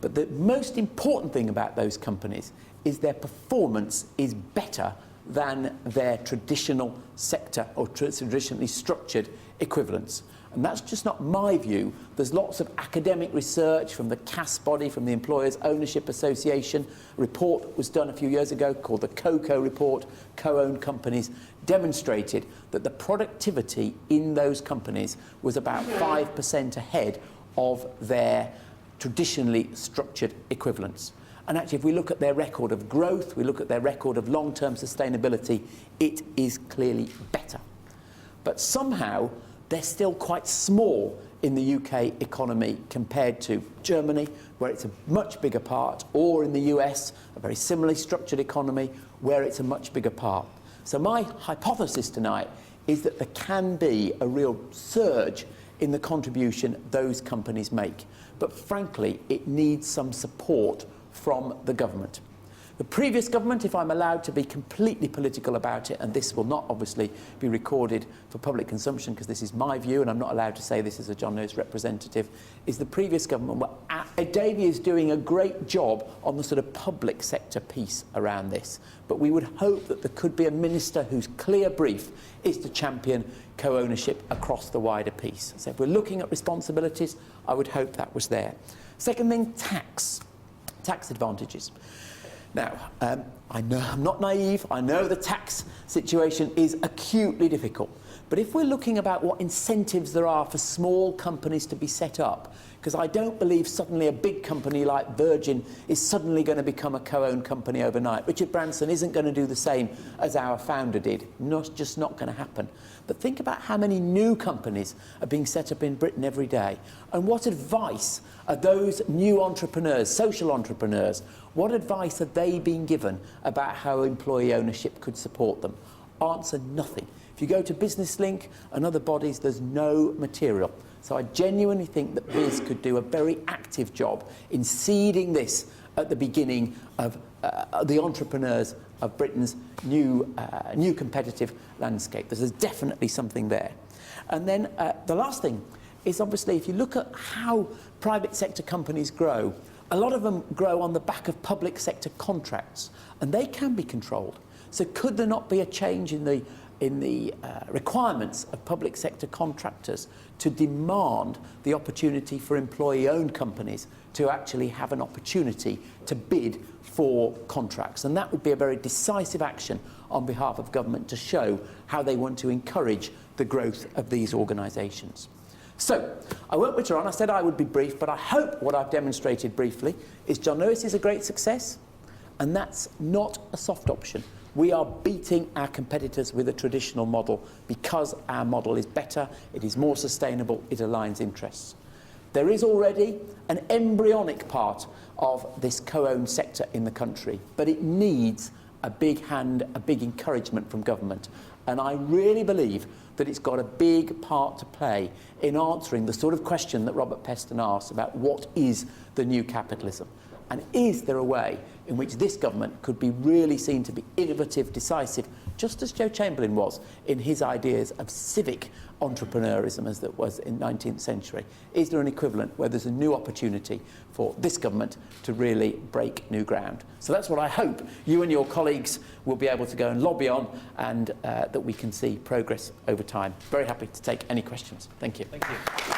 But the most important thing about those companies is their performance is better than their traditional sector or traditionally structured equivalents. And that's just not my view. There's lots of academic research from the CAS body, from the Employers Ownership Association. A report was done a few years ago called the COCO report, co-owned companies, demonstrated that the productivity in those companies was about 5% ahead of their traditionally structured equivalents. And actually, if we look at their record of growth, we look at their record of long-term sustainability, it is clearly better. But somehow, they're still quite small in the UK economy compared to Germany, where it's a much bigger part, or in the US, a very similarly structured economy, where it's a much bigger part. So my hypothesis tonight is that there can be a real surge in the contribution those companies make. But frankly, it needs some support from the government. The previous government, if I'm allowed to be completely political about it, and this will not obviously be recorded for public consumption because this is my view and I'm not allowed to say this as a John Lewis representative, is the previous government, Davey is doing a great job on the sort of public sector piece around this. But we would hope that there could be a minister whose clear brief is to champion co-ownership across the wider piece. So if we're looking at responsibilities, I would hope that was there. Second thing, tax advantages. Now, I know I'm not naive. I know the tax situation is acutely difficult. But if we're looking about what incentives there are for small companies to be set up, because I don't believe suddenly a big company like Virgin is suddenly going to become a co-owned company overnight. Richard Branson isn't going to do the same as our founder did. Just not going to happen. But think about how many new companies are being set up in Britain every day. And what advice are those new entrepreneurs, social entrepreneurs, what advice are they being given about how employee ownership could support them? Answer, nothing. If you go to Business Link and other bodies, there's no material. So I genuinely think that Biz could do a very active job in seeding this at the beginning of the entrepreneurs of Britain's new competitive landscape. There's definitely something there. And then the last thing is, obviously, if you look at how private sector companies grow, a lot of them grow on the back of public sector contracts, and they can be controlled. So could there not be a change in the requirements of public sector contractors to demand the opportunity for employee-owned companies to actually have an opportunity to bid for contracts? And that would be a very decisive action on behalf of government to show how they want to encourage the growth of these organisations. So, I won't witter on. I said I would be brief, but I hope what I've demonstrated briefly is John Lewis is a great success, and that's not a soft option. We are beating our competitors with a traditional model because our model is better, it is more sustainable, it aligns interests. There is already an embryonic part of this co-owned sector in the country, but it needs a big hand, a big encouragement from government. And I really believe that it's got a big part to play in answering the sort of question that Robert Peston asked about what is the new capitalism. And is there a way in which this government could be really seen to be innovative, decisive, just as Joe Chamberlain was in his ideas of civic entrepreneurism as that was in the 19th century? Is there an equivalent where there's a new opportunity for this government to really break new ground? So that's what I hope you and your colleagues will be able to go and lobby on, and that we can see progress over time. Very happy to take any questions. Thank you. Thank you.